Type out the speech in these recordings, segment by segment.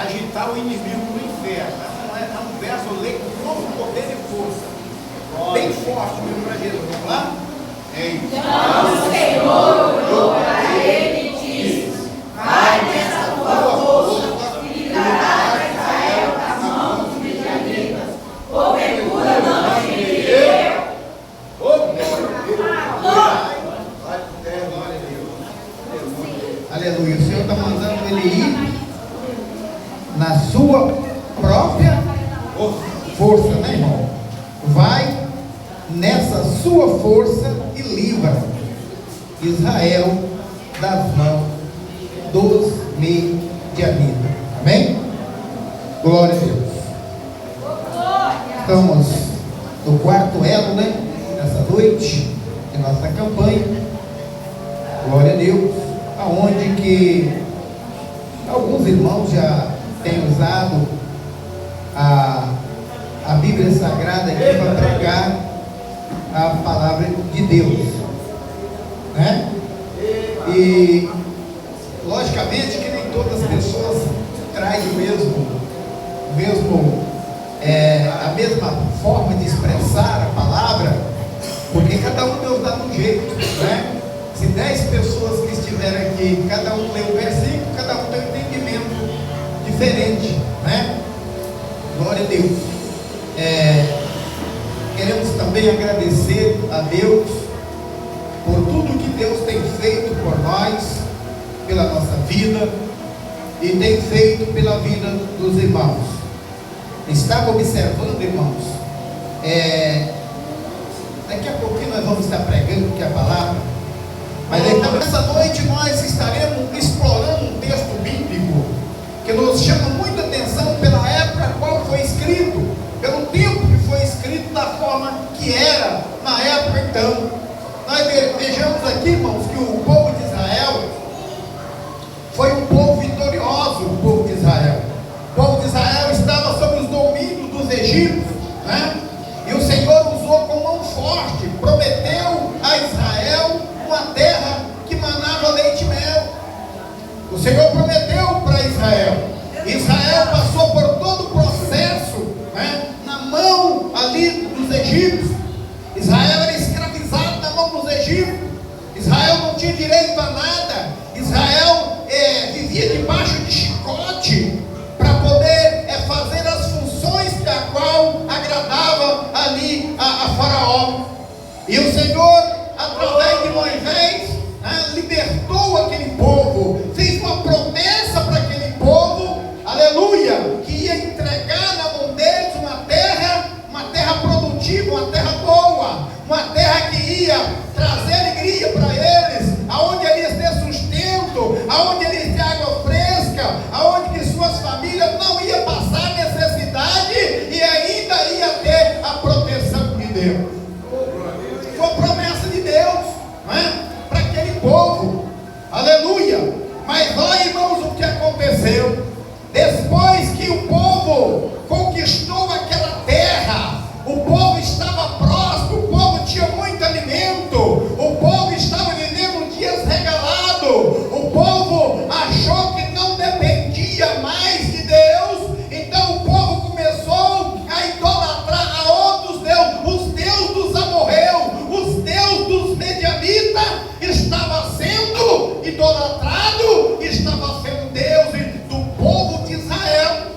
agitar o inimigo no inferno. É um verso, eu leio com todo poder e força. Bem forte mesmo para Jesus. Vamos lá? Então o Senhor olhou para ele e disse: vai nessa tua força e livrarás Israel das mãos dos midianitas. Porventura não enviei eu. Aleluia. O Senhor está mandando ele ir na sua própria força, né, irmão? Vai nessa sua força e livra Israel das mãos dos midianitas. Amém? Glória a Deus. Estamos no quarto elo, né? Nessa noite de nossa campanha. Glória a Deus. Aonde que alguns irmãos já têm usado a Bíblia Sagrada aqui para pregar a palavra de Deus, né? E logicamente que nem todas as pessoas trazem a mesma forma de expressar a palavra, porque cada um Deus dá um jeito, né? Se 10 pessoas que estiverem aqui, cada um lê um versículo, cada um tem um entendimento diferente, né? Glória a Deus. Queremos também agradecer a Deus por tudo que Deus tem feito por nós, pela nossa vida e tem feito pela vida dos irmãos. Estava observando, irmãos, daqui a pouquinho nós vamos estar pregando aqui a palavra, mas então nessa noite nós estaremos explorando um texto bíblico que nos chama muita atenção pela época a qual foi escrito, pelo tempo que foi escrito, da forma que era na época. Então nós vejamos aqui, irmãos, que o povo de Israel foi um povo vitorioso. O povo de Israel estava sob os domínios dos egípcios, né? E o Senhor usou com mão forte, prometeu a Israel uma terra que manava leite e mel. O Senhor prometeu para Israel. Israel passou por todo o processo, né, na mão ali dos egípcios. Israel era escravizado na mão dos egípcios. Israel não tinha direito a nada. Israel vivia debaixo de chicote para poder fazer as funções da qual agradava ali a Faraó. E o Senhor, através de Moisés, libertou aquele povo, fez uma promessa para aquele povo, aleluia, que ia entregar na mão deles uma terra produtiva, uma terra boa, uma terra que ia trazer alegria para eles, aonde eles têm sustento, aonde eles têm água fresca, aonde que suas famílias não iam passar necessidade e ainda ia ter a proteção de Deus. Foi a promessa de Deus, né, para aquele povo, aleluia. Mas olha, irmãos, o que aconteceu depois que o povo conquistou aquela terra. O povo estava próspero, o povo tinha muito alimento, o povo estava vivendo dias regalados, o povo achou que não dependia mais de Deus. Então o povo começou a idolatrar a outros deuses, os deuses dos amorreus, os deuses dos medianitas. Estava sendo idolatrado, estava sendo Deus do povo de Israel,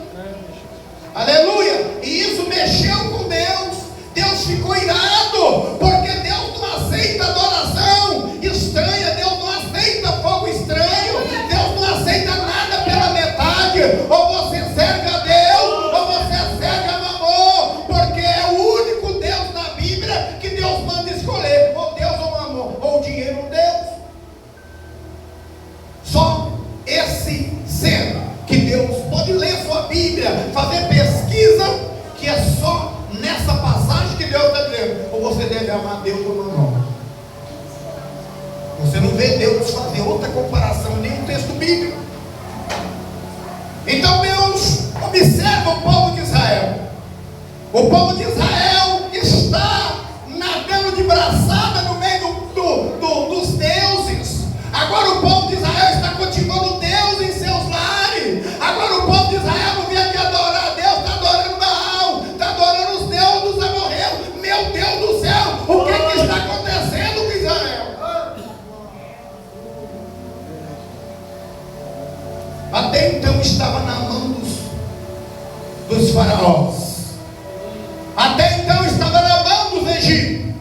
aleluia. E isso mexeu com Deus. Deus ficou irado, porque Deus não aceita adoração estranha, Deus não aceita fogo estranho, Deus não aceita nada pela metade. Ou você serve a Deus, ou você serve a Mamon, porque é o único Deus na Bíblia que Deus manda escolher, ou Deus ou Mamon, ou dinheiro ou Deus. Só esse ser que Deus pode ler sua Bíblia, fazer pesquisa, que é só nessa passagem que Deus está dizendo, ou você deve amar Deus ou não. Você não vê Deus fazer outra comparação em nenhum texto bíblico. Então Deus observa o povo de Israel. O povo de Israel está nadando de braçada no meio dos deuses. Agora o povo de Israel está cultivando Deus em seus lares. até então estava na mão dos faraós. Até então estava na mão dos egípcios.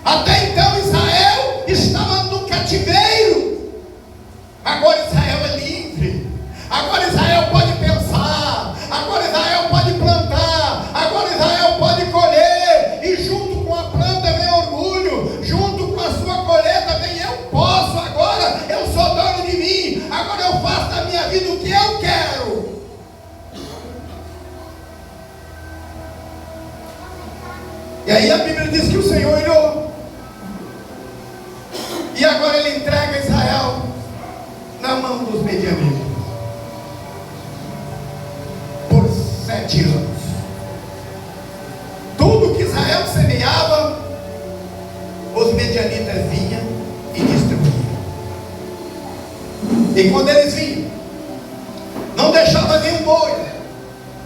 Até então Israel estava no cativeiro. Agora Israel é livre. Agora Israel pode pensar. Agora Israel pode plantar. Agora Israel pode colher. E junto com a planta vem orgulho. Junto com a sua colheita vem eu posso. Agora eu sou dono de mim. Agora eu faço da minha vida o que eu quero. E aí a Bíblia diz que o Senhor olhou. E agora ele entrega Israel na mão dos medianitas. Por 7 anos. Tudo que Israel semeava, os medianitas vinham e distribuíam. E quando eles vinham, não deixava nem um boi,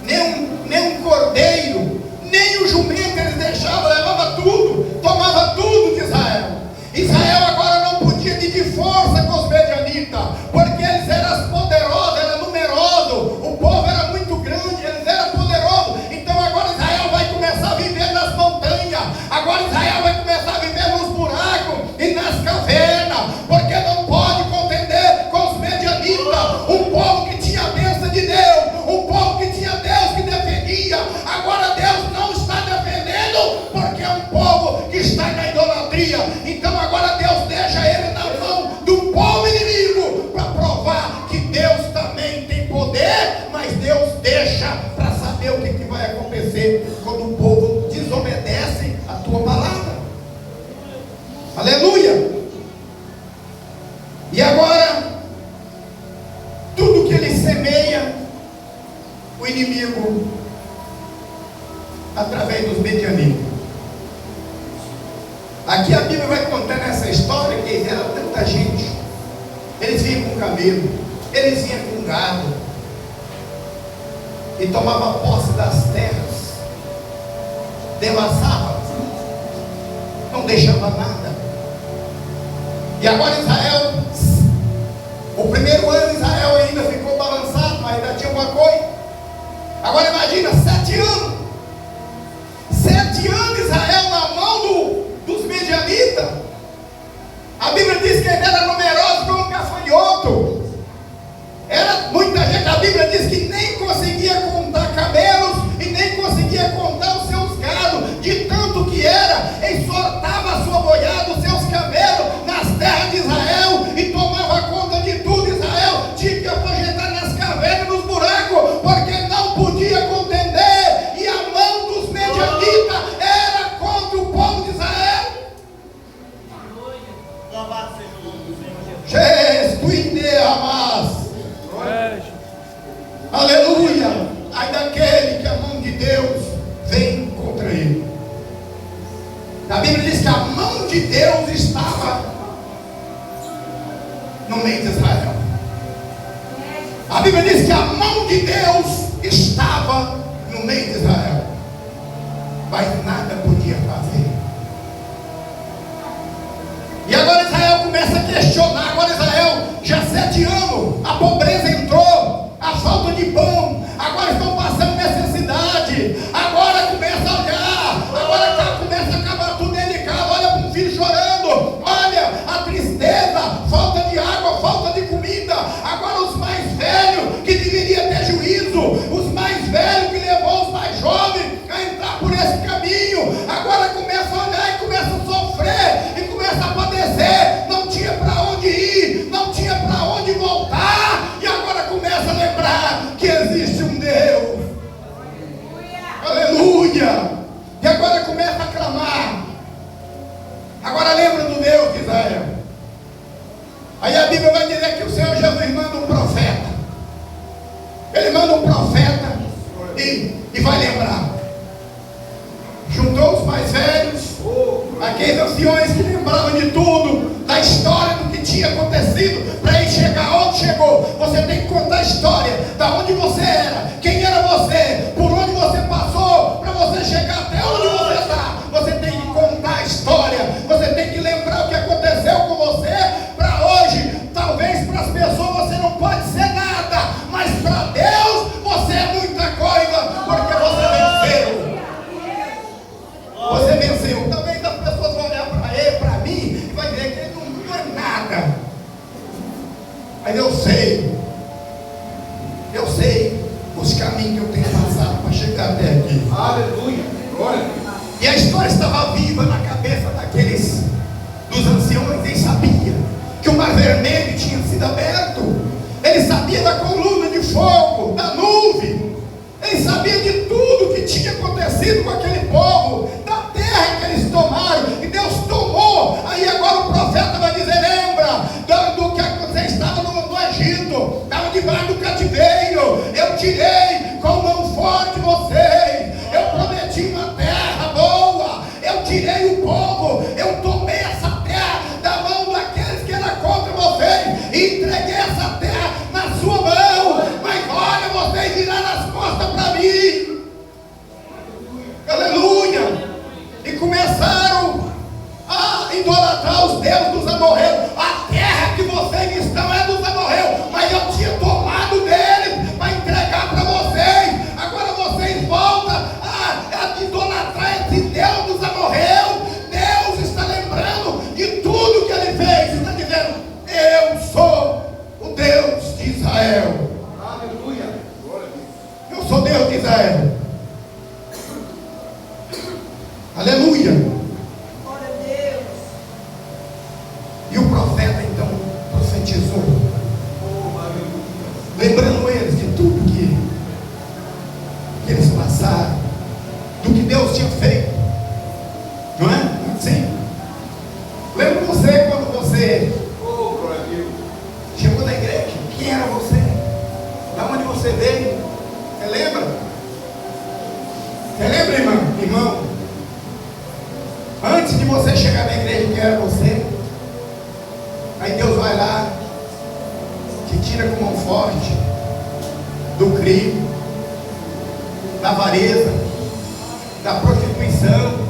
nem um cordeiro, nem o jumento eles deixavam, levava tudo, tomava tudo de Israel. Israel agora não podia medir força com os medianitas, porque eles eram poderosos, eram numerosos, o povo era muito grande, eles eram poderosos. Então agora Israel vai começar a viver nas montanhas, agora Israel vai começar a viver nos buracos e nas cavernas, porque não pode contender com os medianitas, um povo que tinha a bênção de Deus, um povo que tinha Deus que defendia. Agora Deus não está defendendo, porque é um povo que está na idolatria. Então agora Deus deixa ele na mão do povo inimigo, para provar que Deus também tem poder, mas Deus deixa para saber o que vai acontecer quando o povo desobedece a tua palavra. Aleluia! E agora, tudo que ele semeia, o inimigo, através dos medianitas. Aqui a Bíblia vai contar nessa história que era tanta gente. Eles vinham com camelo, eles vinham com gado, e tomavam posse das terras, devassavam, não deixava nada. E agora Israel, o primeiro ano Israel ainda ficou balançado, mas ainda tinha uma coisa. Agora imagina, 7 anos. 7 anos Israel na mão dos medianitas. A Bíblia diz que ele era numeroso como um gafanhoto. Era muita gente. A Bíblia diz que nem conseguia contar camelos e nem conseguia contar os seus gados, de tanto que era. Ele soltava a sua boiada, os seus camelos nas terras de Israel e tomava conta de tudo. Israel tinha que aposentar nas cavernas, nos buracos, porque não podia contender. E a mão dos medianitas era contra o povo de Israel. Louvado seja o nome do Senhor Jesus. Aleluia! Ai daquele que a mão de Deus vem contra ele. A Bíblia diz que a mão de Deus estava no meio de Israel. A Bíblia diz que a mão de Deus estava no meio de Israel, mas nada podia fazer. E agora Israel começa a questionar. Agora Israel, já 7 anos, a pobreza entrou, a falta de pão, agora estão passando necessidade. Agora começa a olhar, agora começa a acabar tudo dentro de casa. Olha para um filho chorando, olha a tristeza, falta de água, falta de comida. Agora os mais velhos, que deveriam ter juízo, os mais velhos que levou os mais jovens a entrar por esse caminho, agora começa a olhar e começa a sofrer, e começa a padecer. Não tinha para onde ir, não tinha para onde voltar, e agora começa a lembrar que existe um Deus. Aleluia! E agora começa a clamar. Agora lembra do Deus de Israel. Aí a Bíblia vai dizer que o Senhor Jesus manda um profeta. Ele manda um profeta e vai lembrar. Juntou os mais velhos, aqueles anciões que lembravam de tudo, da história do que tinha acontecido, para ele chegar onde chegou. Você tem que contar a história, da onde você era, quem era você, por onde você passou, para você chegar até onde você está. Você tem que contar a história, você tem que lembrar o que aconteceu com você, para hoje. Talvez para as pessoas você não pode ser nada, os caminhos que eu tenho passado para chegar até aqui. Aleluia. Glória. E a história estava viva na cabeça dos anciões. Eles sabiam que o mar vermelho tinha sido aberto. Ele sabia da coluna de fogo, da nuvem. Ele sabia de tudo que tinha acontecido com aquele povo, da terra que eles tomaram. E Deus tomou. Aí agora o profeta vai dizer: lembra do que você estava no Egito, estava debaixo do cativeiro. Eu tirei com mão forte vocês. Eu prometi uma terra boa. Eu tirei o povo. Eu tomei essa terra da mão daqueles que eram contra vocês e entreguei essa terra na sua mão. Mas olha, vocês viraram as costas para mim. Aleluia. E começaram a idolatrar os deuses dos amorreus. A terra que vocês estão é dos amorreus, mas eu tinha tomado deles para entregar para vocês. Agora vocês voltam a idolatrar esse Deus dos amorreus. Deus está lembrando de tudo que ele fez. Está dizendo: eu sou o Deus de Israel. Aleluia. Eu sou Deus de Israel. Aleluia. Glória a Deus. E o profeta então profetizou, lembrando eles de tudo que eles passaram, do que Deus tinha feito. Não é? Sim. Lembra você quando você Oh, glória a Deus. chegou na igreja? Quem era você? Da onde você veio? Você lembra? Você lembra, irmão? Antes de você chegar na igreja, quem era você? Aí Deus vai lá, te tira com mão forte do crime, da avareza, da prostituição.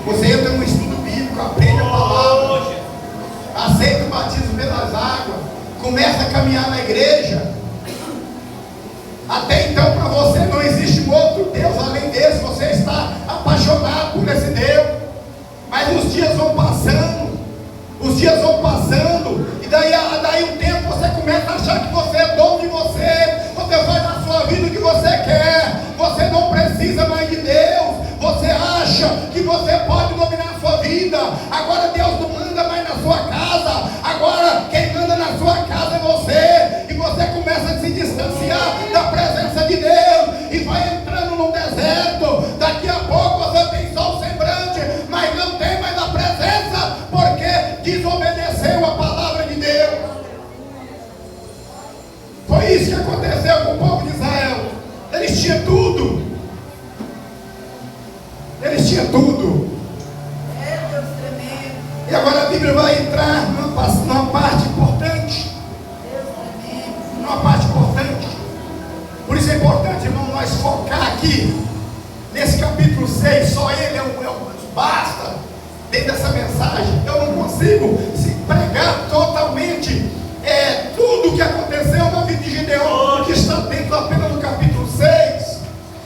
Você entra no estudo bíblico, aprende a palavra, aceita o batismo pelas águas, começa a caminhar na igreja. Até então, para você não existe um outro Deus além desse. Você está apaixonado por esse Deus. Mas os dias vão passando. Os dias vão passando. E daí um tempo você começa a achar que você é dono de você. Você faz na sua vida o que você quer. Você não precisa mais de Deus. Você acha que você pode dominar a sua vida. Agora Deus não manda mais na sua casa. Agora quem manda na sua casa é você. E você começa a se distanciar da presença de Deus. E vai entrando num deserto. Daqui a pouco você tem só o semblante, mas não tem mais a presença, porque desobedeceu a palavra de Deus. Foi isso que aconteceu com o povo de Israel. Eles tinham tudo. Eles tinham tudo. É Deus tremendo. E agora a Bíblia vai entrar numa parte importante. Deus tremendo. Numa parte importante. Por isso é importante, irmão, nós focar aqui nesse capítulo 6. Só ele basta dentro dessa mensagem. Eu não consigo se pregar totalmente tudo o que aconteceu na vida de Gideão, que está dentro apenas do capítulo 6,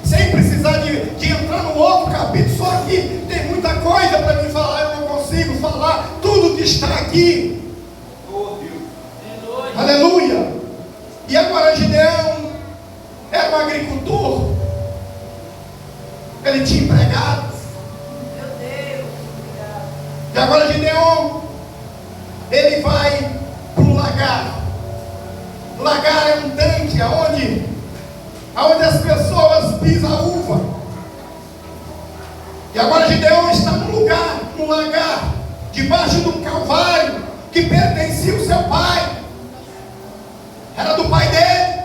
sem precisar de entrar no outro capítulo. Só que tem muita coisa para mim falar. Eu não consigo falar tudo que está aqui. Oh, Deus. Aleluia. E agora Gideão era um agricultor. Ele tinha empregados. Meu Deus. Obrigado. E agora Gideão, ele vai para o lagar. O lagar é um tanque onde as pessoas pisam a uva. E agora Gideão está no lagar, debaixo de um calvário que pertencia ao seu pai. Era do pai dele.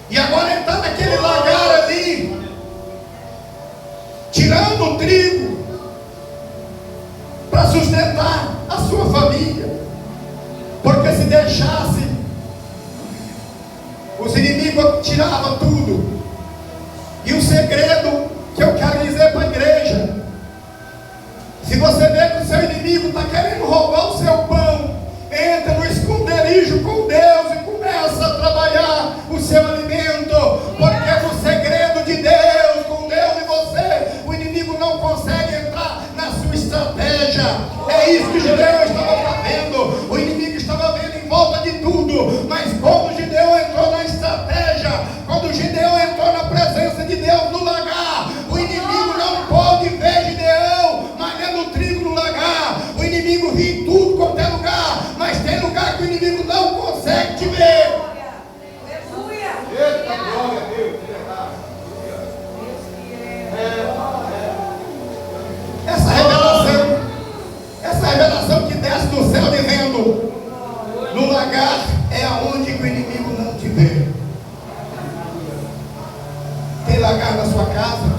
E agora ele está naquele lagar ali, tirando o trigo para sustentar a sua família. Porque se deixasse, os inimigos tiravam tudo. E o segredo que eu quero dizer para a igreja: se você vê que o seu inimigo está querendo roubar o seu pão, entra no esconderijo com Deus e começa a trabalhar o seu alimento. Porque no segredo de Deus, com Deus e você, o inimigo não consegue entrar na sua estratégia. É isso que Gideão estava fazendo. O inimigo estava vendo em volta de tudo, mas quando Gideão entrou na estratégia,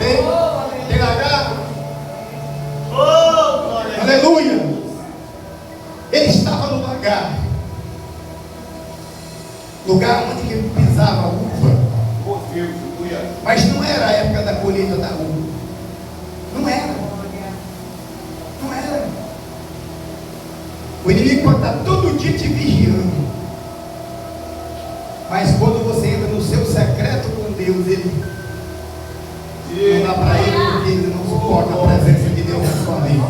Tem lagar? Aleluia! Ele estava no lagar, lugar onde ele pisava a uva. Mas não era a época da colheita da uva. Não era. Não era. O inimigo pode estar todo dia te vigiando. Mas quando você entra no seu secreto com Deus, ele não dá para ele, porque ele não suporta a presença de Deus na sua vida.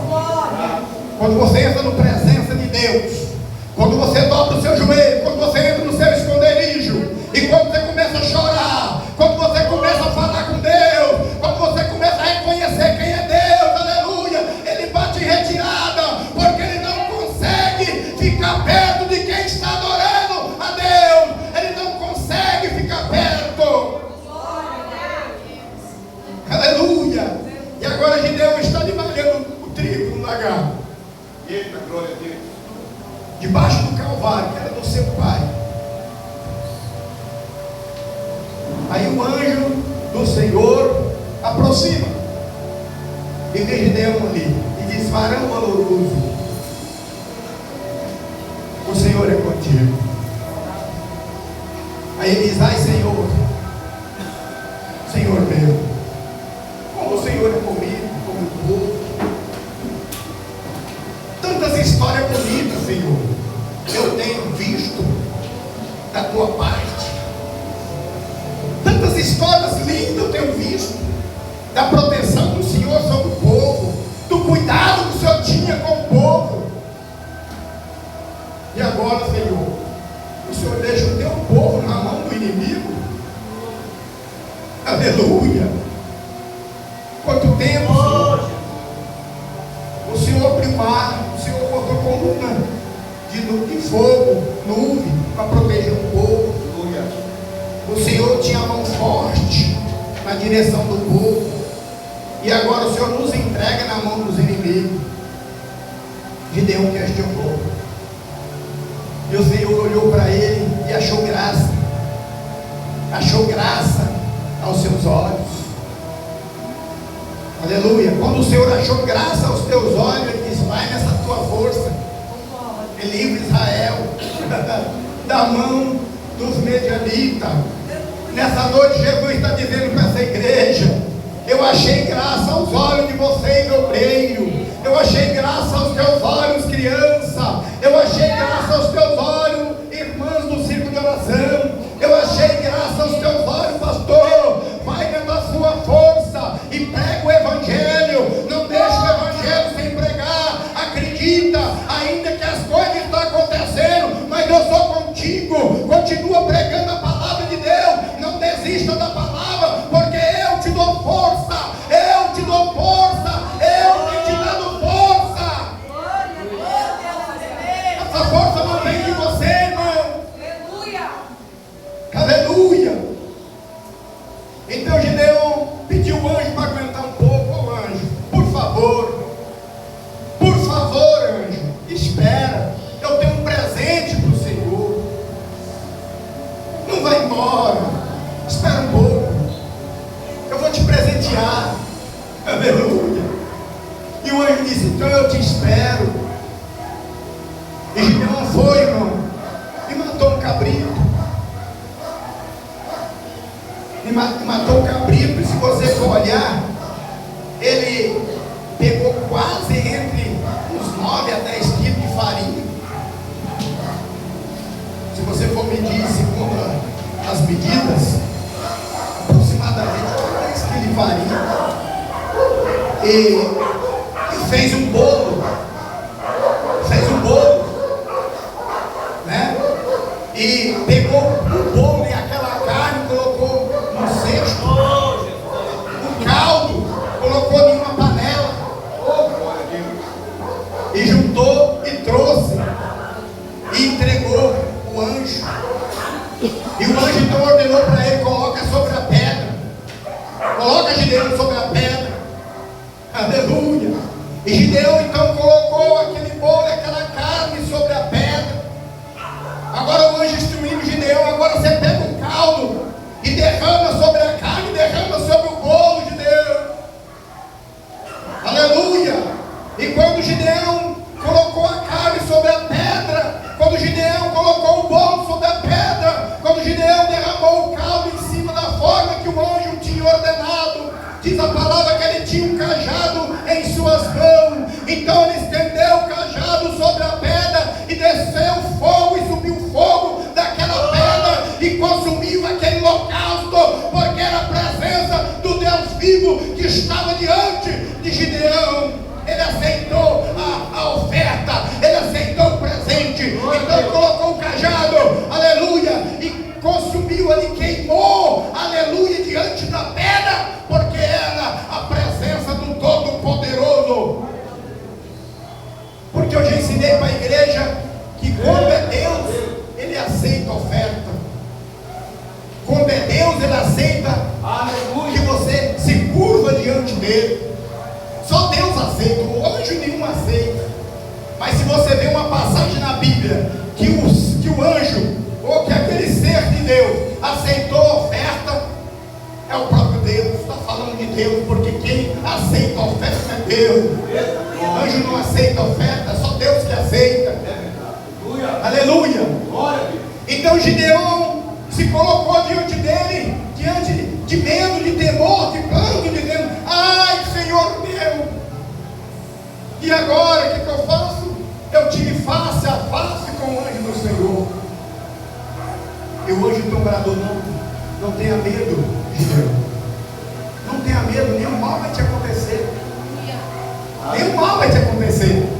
Quando você entra na presença de Deus, quando você dobra o seu joelho, quando você entra no seu esconderijo, e quando você começa a chorar, quando você começa a falar com Deus, quando você começa a reconhecer quem é Deus, aleluia, ele bate em retirada, porque ele não consegue ficar perto de quem está adorando a Deus. Ele não consegue ficar perto. Aleluia. E agora Gideão está malhando o trigo no lagar. Eita, glória a Deus. Debaixo do Calvário, que era do seu pai. Aí o anjo do Senhor aproxima e vê Gideão ali e diz: varão valoroso, o Senhor é contigo. Aí ele diz: ai Senhor, Senhor meu, como o Senhor é comigo, como o povo. Tantas histórias bonitas, Senhor, eu tenho visto da tua parte. Tantas histórias lindas eu tenho visto da proteção do Senhor sobre o povo, do cuidado que o Senhor tinha com o povo. E agora, Senhor, o Senhor deixa o teu povo na mão do inimigo. Aleluia. Quanto tempo, Senhor, o Senhor abriu o mar, o Senhor botou coluna de fogo, nuvem, para proteger o povo. O Senhor tinha a mão forte na direção do povo, e agora o Senhor nos entrega na mão dos inimigos. Gideão questionou, e o Senhor olhou para ele e achou graça aos seus olhos. Aleluia. Quando o Senhor achou graça aos teus olhos, ele disse: vai nessa tua força e livre Israel da mão dos medianitas. Nessa noite Jesus está dizendo para essa igreja: eu achei graça aos olhos de vocês, obreiro. Eu achei graça aos teus olhos, criança. Eu achei graça aos teus olhos, irmãs do círculo de oração. Eu achei graça aos teus olhos, pastor. Vai dentro da sua força e prega o evangelho. Não deixe o evangelho sem pregar. Acredita, ainda que as coisas estão acontecendo, mas eu sou contigo. Continua pregando a palavra de Deus. Não desista da palavra, porque eu te dou força. Eu te dou força. Eu tenho te dado força. Essa força não vem de você, irmão. Aleluia. Então Gideão pediu o anjo para aguentar um pouco. Ô anjo, por favor anjo, espera, eu tenho um presente para o Senhor. Não vai embora, espera um pouco, eu vou te presentear. Aleluia. E o anjo disse: então eu te espero. E Gideão foi, irmão, e matou um cabrito. E matou um cabrito. E se você for olhar, ele pegou quase entre uns 9 a 10 quilos de farinha. Se você for medir segundo as medidas, aproximadamente 10 quilos de farinha. E fez um bolo. Né? E pegou o bolo e aquela carne, colocou no cesto. O caldo colocou em uma panela. E juntou e trouxe. E entregou o anjo. E o anjo então ordenou para ele: coloca sobre a pedra. Coloca Gideão sobre a pedra. Aleluia. E Gideão então colocou aquele bolo e aquela carne sobre a pedra. Agora o anjo instruindo Gideão: agora você pega o caldo e derrama sobre a carne, derrama sobre o bolo de Deus. a palavra que ele tinha um cajado em suas mãos. Então ele estendeu o cajado sobre a pedra e desceu fogo e subiu fogo daquela pedra e consumiu aquele holocausto, porque era a presença do Deus vivo que estava diante de Gideão. Ele aceitou a oferta, ele aceitou o presente, então ele colocou o cajado, aleluia, e consumiu, ele queimou, aleluia, diante da pedra, porque era a presença do Todo-Poderoso. Porque eu já ensinei para a igreja que quando é Deus, ele aceita a oferta. Quando é Deus, ele aceita, aleluia, que você se curva diante dele. Só Deus aceita, o anjo nenhum aceita. Mas se você vê uma passagem na Bíblia que o anjo, ou que aquele ser de Deus aceitou a oferta, é o próprio Deus. Está falando de Deus, porque quem aceita a oferta é Deus. O anjo não aceita a oferta, é só Deus que aceita. Aleluia. Então Gideão se colocou diante dele, diante de medo, de temor, de pranto, dizendo: ai, Senhor meu, e agora o que eu faço? Eu tive face a face com o anjo do Senhor. E o anjo então bradou: não tenha medo, Gideão, não tenha medo, nenhum mal vai te acontecer, nenhum mal vai te acontecer.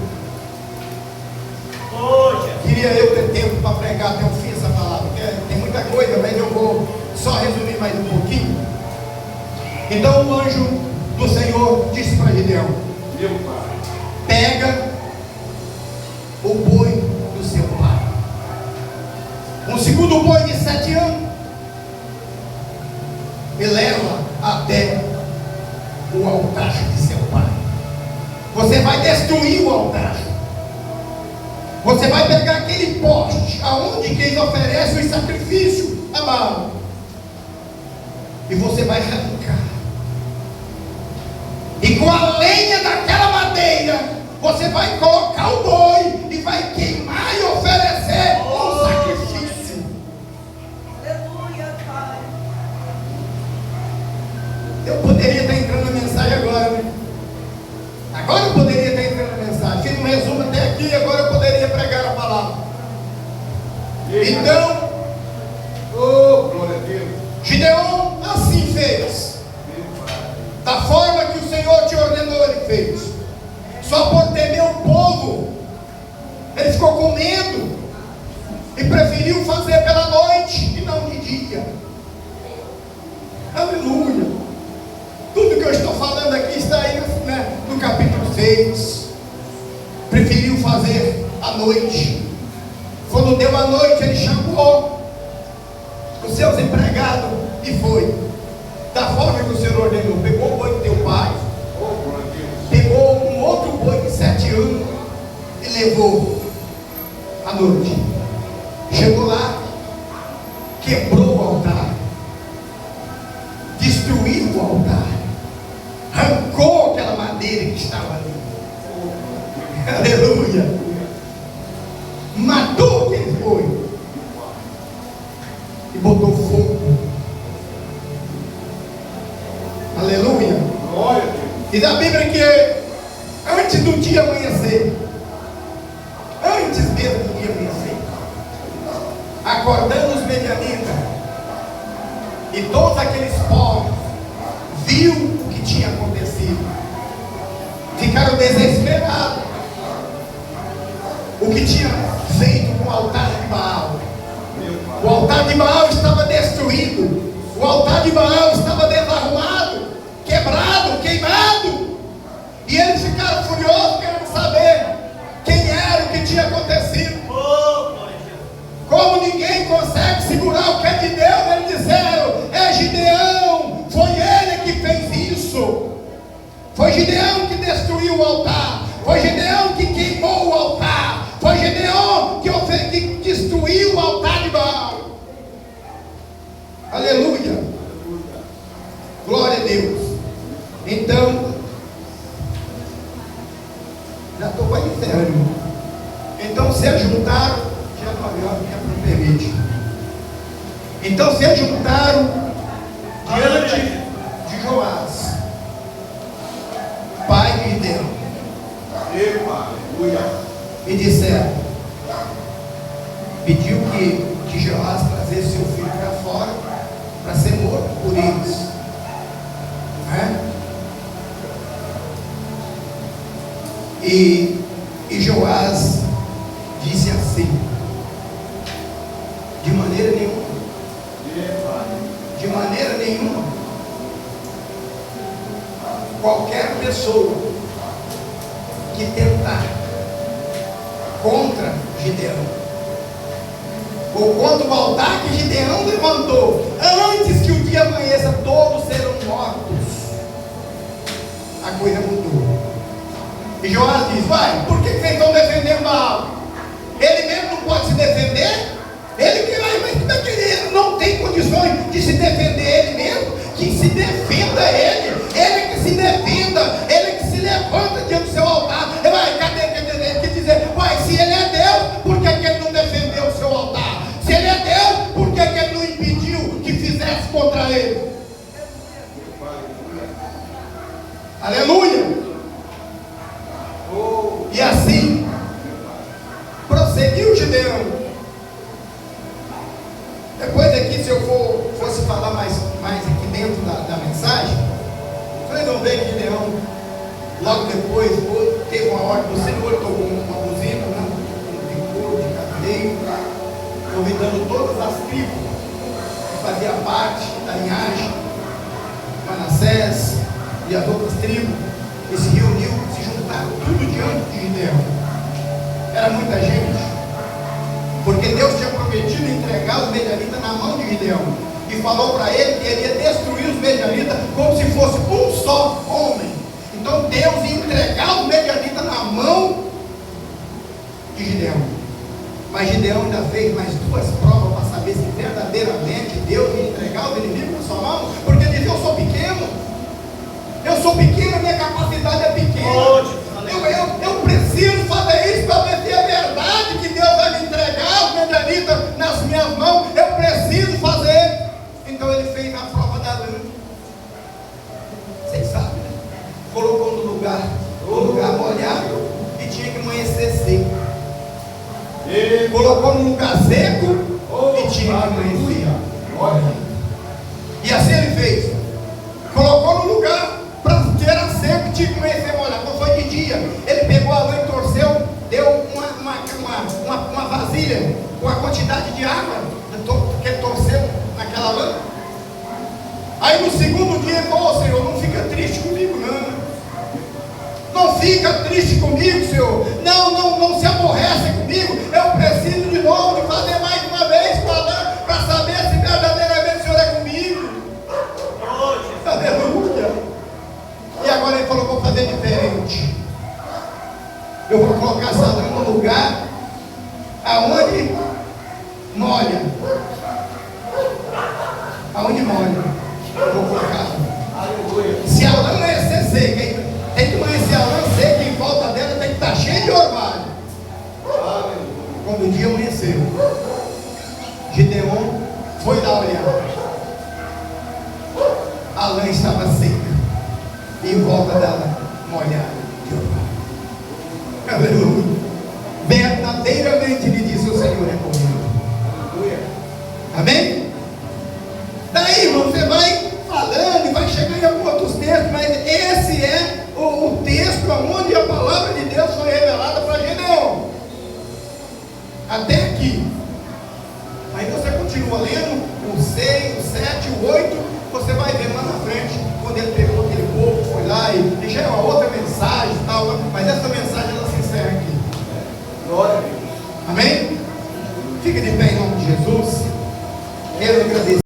Queria eu ter tempo para pregar até o fim essa palavra, porque tem muita coisa, mas eu vou só resumir mais um pouquinho. Então o anjo do Senhor disse para Gideão: pega o boi do seu pai, um segundo boi de 7 anos, e leva até o altar de seu pai. Você vai destruir o altar. Você vai pegar aquele poste aonde quem oferece o sacrifício a Baal, e você vai arrancar, e com a lenha daquela madeira você vai colocar o boi e vai queimar e oferecer um sacrifício. Aleluia, Pai. Eu poderia estar entrando na mensagem agora, né? Agora eu poderia estar entrando na mensagem. Fiz um resumo até aqui, agora eu poderia pregar a palavra. Então, glória a Deus, Gideão assim fez, da forma que o Senhor te ordenou, ele fez. Só por temer o povo, ele ficou com medo e preferiu fazer pela noite e não de dia. Aleluia. Tudo que eu estou falando aqui está aí no capítulo 6. Preferiu fazer à noite. Quando deu a noite, ele chamou os seus empregados e foi, da forma que o Senhor ordenou. Pegou o boi do teu pai, pegou um outro boi de 7 anos e levou à noite. Chegou lá, quebrou o altar, destruiu o altar, arrancou aquela madeira que estava ali. Aleluia. Matou aquele boi e botou fogo. Aleluia. Diz a Bíblia que antes do dia amanhecer, antes mesmo do dia amanhecer, acordando os medianitas e todos aqueles povos, viu o que tinha acontecido, ficaram desesperados. O que tinha feito com o altar de Baal? O altar de Baal estava destruído, o altar de Baal estava desarrumado, quebrado, queimado, e eles ficaram furiosos, querendo saber quem era, o que tinha acontecido. Como ninguém consegue segurar o que é de Deus, eles disseram: é Gideão, foi ele que fez isso, foi Gideão que destruiu o altar, foi Gideão que queimou o altar, foi Gideão que destruiu o altar de Baal. Aleluia. Glória a Deus. Então, já estou quase encerrando. Então se ajuntaram, já 9 horas, me permite. Então se ajuntaram diante de Joás de Gideão. Epa, aleluia. E disseram, pediu que Jeoás trazesse seu filho para fora, para ser morto por eles. Né? E Jeoás disse assim: de maneira nenhuma, de maneira nenhuma, qualquer pessoa que tentar contra Gideão, ou contra o altar que Gideão levantou, antes que o dia amanheça, todos serão mortos. A coisa mudou. E Joás diz: vai, por que vocês estão defendendo Baal? Ele mesmo não pode se defender? Ele que vai, mas como é que ele não tem condições de se defender ele mesmo? Que se defenda ele que se defenda, ele que se levanta diante do seu altar. Ele vai, cadê que dizer, vai, se ele é Deus, por que ele não defendeu o seu altar? Se ele é Deus, por que ele não impediu que fizesse contra ele? Aleluia! E assim prosseguiu Gideão. Depois aqui, se eu fosse falar mais aqui dentro da mensagem, vocês vão ver que Gideão, logo depois, teve uma ordem do Senhor, tocou uma buzina, né? De couro, de carneiro, convidando todas as tribos que faziam parte da linhagem, Manassés e as outras tribos, e se reuniu, se juntaram tudo diante de Gideão. Era muita gente, porque Deus tinha prometido entregar os medianitas na mão de Gideão, e falou para ele que ele ia destruir os medianitas como se fosse um só homem. Então Deus ia entregar os medianitas na mão de Gideão. Mas Gideão ainda fez mais duas provas para saber se verdadeiramente Deus ia entregar os inimigos na sua mão, porque ele disse: eu sou pequeno, a minha capacidade é pequena. Eu preciso fazer isso para ver se é verdade que Deus vai me entregar os medianitas nas minhas mãos. Eu preciso fazer. Então ele fez a prova da lã. Vocês sabem, né? Colocou no lugar molhado e tinha que amanhecer seco. Colocou no lugar seco e tinha que amanhecer. E assim ele fez. Colocou no lugar que era seco e tinha que amanhecer molhado. Não foi de dia. Ele pegou a lã e torceu, deu uma vasilha com a quantidade de água que ele torceu naquela lã. Aí no segundo dia ele falou: Senhor, não fica triste comigo não. Não fica triste comigo, Senhor. Não se aborrece comigo. Eu preciso de novo de fazer mais uma vez com a lã, para saber se verdadeiramente o Senhor é comigo. Aleluia. E agora ele falou: vou fazer diferente. Eu vou colocar essa lã no lugar aonde molha. Aonde molha. Eu vou colocar. Se a lã amanhecer seca, tem que amanhecer a lã seca, e em volta dela tem que estar cheio de orvalho. Quando o dia amanheceu, Gideão foi lá olhar. A lã estava seca, e em volta dela molhada de orvalho. Aleluia.